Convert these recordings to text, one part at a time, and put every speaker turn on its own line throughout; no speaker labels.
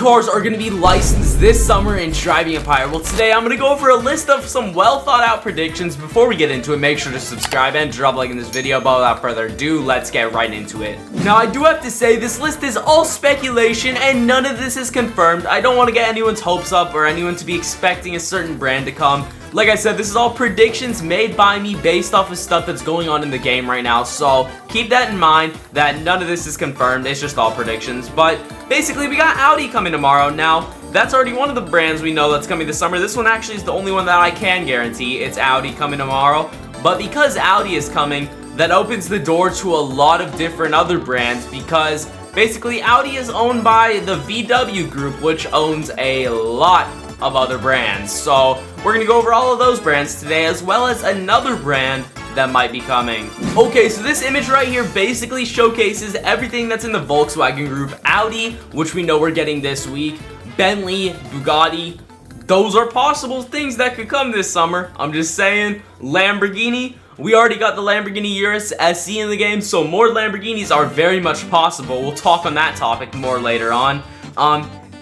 cars are going to be licensed this summer in Driving Empire? Well, today I'm going to go over a list of some well thought out predictions. Before we get into it, make sure to subscribe and drop a like in this video. But without further ado, let's get right into it. Now, I do have to say, this list is all speculation and none of this is confirmed. I don't want to get anyone's hopes up or anyone to be expecting a certain brand to come. Like I said, this is all predictions made by me based off of stuff that's going on in the game right now, so keep that in mind that none of this is confirmed, it's just all predictions. But basically, we got Audi coming tomorrow. Now, that's already one of the brands we know that's coming this summer. This one actually is the only one that I can guarantee. It's Audi coming tomorrow. But because Audi is coming, that opens the door to a lot of different other brands, because basically Audi is owned by the VW group, which owns a lot of other brands. So we're gonna go over all of those brands today, as well as another brand that might be coming. Okay, so this image right here basically showcases everything that's in the Volkswagen group. Audi, which we know we're getting this week, Bentley, Bugatti, those are possible things that could come this summer. I'm just saying. Lamborghini, we already got the Lamborghini Urus SE in the game, so more Lamborghinis are very much possible. We'll talk on that topic more later on.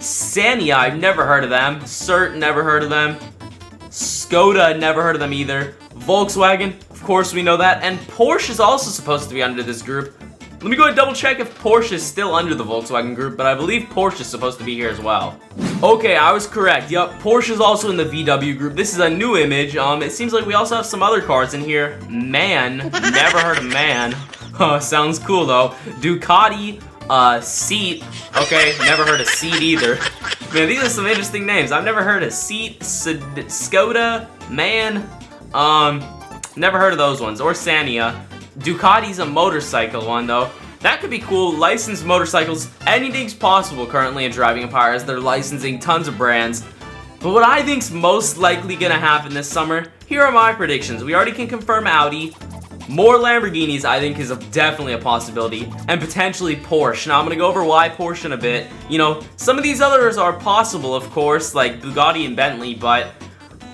Scania, I've never heard of them. Cert, never heard of them. Skoda, never heard of them either. Volkswagen, of course we know that. And Porsche is also supposed to be under this group. Let me go ahead and double check if Porsche is still under the Volkswagen group, but I believe Porsche is supposed to be here as well. Okay, I was correct. Yup, Porsche is also in the VW group. This is a new image. It seems like we also have some other cars in here. MAN, never heard of MAN. Sounds cool though. Ducati, Seat. Okay, never heard of Seat either. Man, these are some interesting names. I've never heard of Seat, Skoda, MAN. Never heard of those ones. Or Scania. Ducati's a motorcycle one though. That could be cool. Licensed motorcycles. Anything's possible currently in Driving Empire, as they're licensing tons of brands. But what I think's most likely gonna happen this summer, here are my predictions. We already can confirm Audi. More Lamborghinis, I think, is definitely a possibility, and potentially Porsche. Now, I'm going to go over why Porsche in a bit. You know, some of these others are possible, of course, like Bugatti and Bentley, but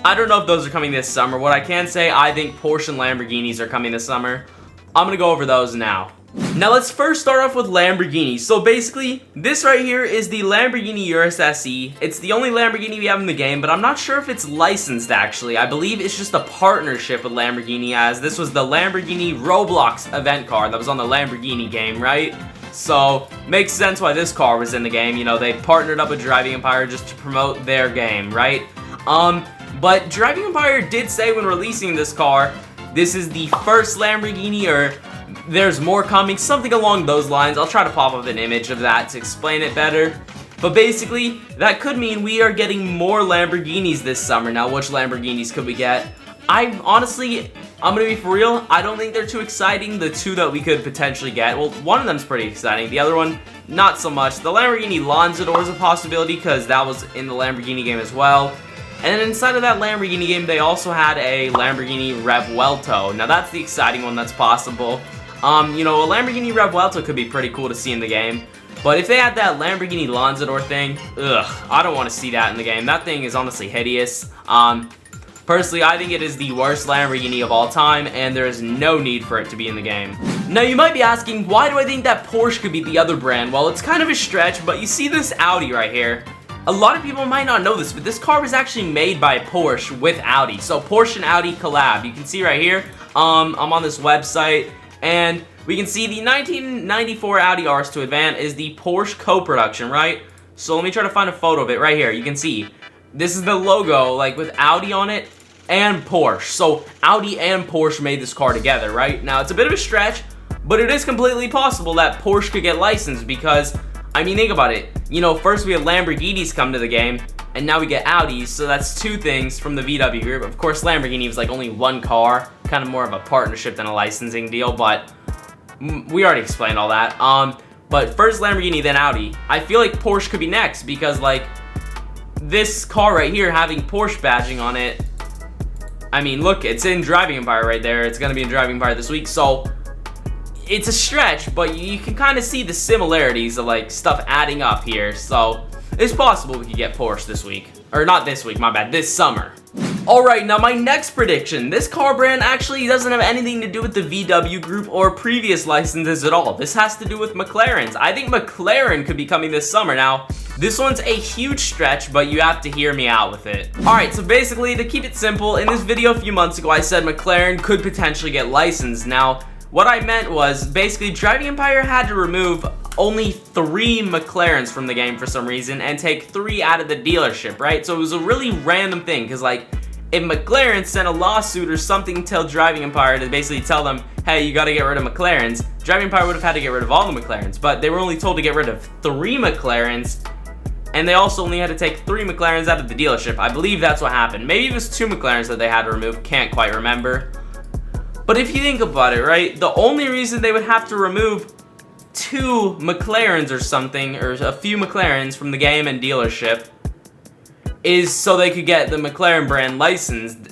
I don't know if those are coming this summer. What I can say, I think Porsche and Lamborghinis are coming this summer. I'm going to go over those now. Now, let's first start off with Lamborghini. So basically, this right here is the Lamborghini Urus SE. It's the only Lamborghini we have in the game, but I'm not sure if it's licensed actually. I believe it's just a partnership with Lamborghini, as this was the Lamborghini Roblox event car that was on the Lamborghini game, right? So, makes sense why this car was in the game. You know, they partnered up with Driving Empire just to promote their game, right? But Driving Empire did say when releasing this car, this is the first Lamborghini, or there's more coming, something along those lines. I'll try to pop up an image of that to explain it better. But basically, that could mean we are getting more Lamborghinis this summer. Now, which Lamborghinis could we get? I'm gonna be for real, I don't think they're too exciting, the two that we could potentially get. Well, one of them's pretty exciting, the other one, not so much. The Lamborghini Lanzador is a possibility, because that was in the Lamborghini game as well. And then inside of that Lamborghini game, they also had a Lamborghini Revuelto. Now, that's the exciting one that's possible. You know, a Lamborghini Revuelto could be pretty cool to see in the game. But if they had that Lamborghini Lanzador thing, I don't want to see that in the game. That thing is honestly hideous. Personally, I think it is the worst Lamborghini of all time, and there is no need for it to be in the game. Now, you might be asking, why do I think that Porsche could be the other brand? Well, it's kind of a stretch, but you see this Audi right here. A lot of people might not know this, but this car was actually made by Porsche with Audi. So, Porsche and Audi collab. You can see right here, I'm on this website, and we can see the 1994 Audi RS2 Avant is the Porsche co-production, right? So let me try to find a photo of it right here. You can see, this is the logo, like with Audi on it and Porsche. So Audi and Porsche made this car together, right? Now, it's a bit of a stretch, but it is completely possible that Porsche could get licensed, because, I mean, think about it. You know, first we had Lamborghinis come to the game, and now we get Audis, so that's two things from the VW group. Of course, Lamborghini was like only one car, kind of more of a partnership than a licensing deal, but we already explained all that. But first Lamborghini, then Audi. I feel like Porsche could be next, because like this car right here having Porsche badging on it, I mean, look, it's in Driving Empire right there. It's gonna be in Driving Empire this week, so it's a stretch, but you can kind of see the similarities of like stuff adding up here. So it's possible we could get Porsche this week. Or not this week, my bad, this summer. Alright, now my next prediction. This car brand actually doesn't have anything to do with the VW group or previous licenses at all. This has to do with McLarens. I think McLaren could be coming this summer. Now, this one's a huge stretch, but you have to hear me out with it. Alright, so basically, to keep it simple, in this video a few months ago, I said McLaren could potentially get licensed. Now, what I meant was, basically, Driving Empire had to remove only 3 McLarens from the game for some reason and take 3 out of the dealership, right? So it was a really random thing, because, like, if McLaren sent a lawsuit or something to Driving Empire to basically tell them, hey, you gotta get rid of McLarens, Driving Empire would have had to get rid of all the McLarens, but they were only told to get rid of 3 McLarens, and they also only had to take 3 McLarens out of the dealership. I believe that's what happened. Maybe it was 2 McLarens that they had to remove, can't quite remember. But if you think about it, right, the only reason they would have to remove 2 McLarens or something, or a few McLarens from the game and dealership, is so they could get the McLaren brand licensed,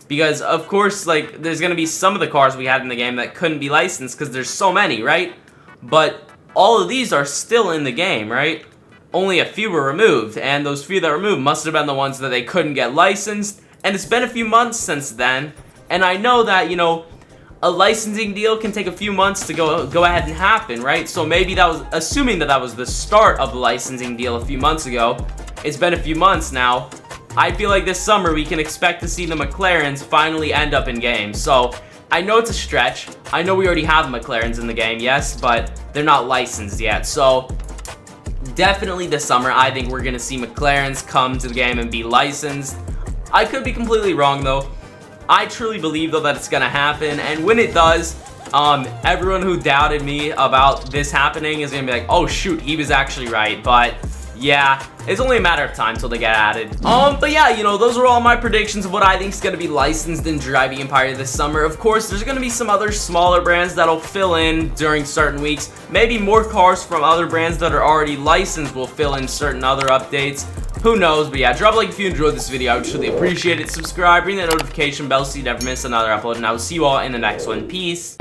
because of course, like, there's gonna be some of the cars we had in the game that couldn't be licensed because there's so many, right? But all of these are still in the game, right? Only a few were removed, and those few that were removed must have been the ones that they couldn't get licensed, and it's been a few months since then, and I know that, you know, a licensing deal can take a few months to go ahead and happen, right? So maybe that was, assuming that that was the start of the licensing deal a few months ago, it's been a few months now. I feel like this summer we can expect to see the McLarens finally end up in games. So I know it's a stretch. I know we already have McLarens in the game, yes, but they're not licensed yet. So definitely this summer, I think we're gonna see McLarens come to the game and be licensed. I could be completely wrong though. I truly believe though that it's gonna happen, and when it does, everyone who doubted me about this happening is gonna be like, oh shoot, he was actually right. But yeah, it's only a matter of time till they get added. But yeah, you know, those are all my predictions of what I think is gonna be licensed in Driving Empire this summer. Of course, there's gonna be some other smaller brands that'll fill in during certain weeks. Maybe more cars from other brands that are already licensed will fill in certain other updates. Who knows? But yeah, drop a like if you enjoyed this video. I would truly appreciate it. Subscribe, ring that notification bell so you never miss another upload, and I will see you all in the next one. Peace.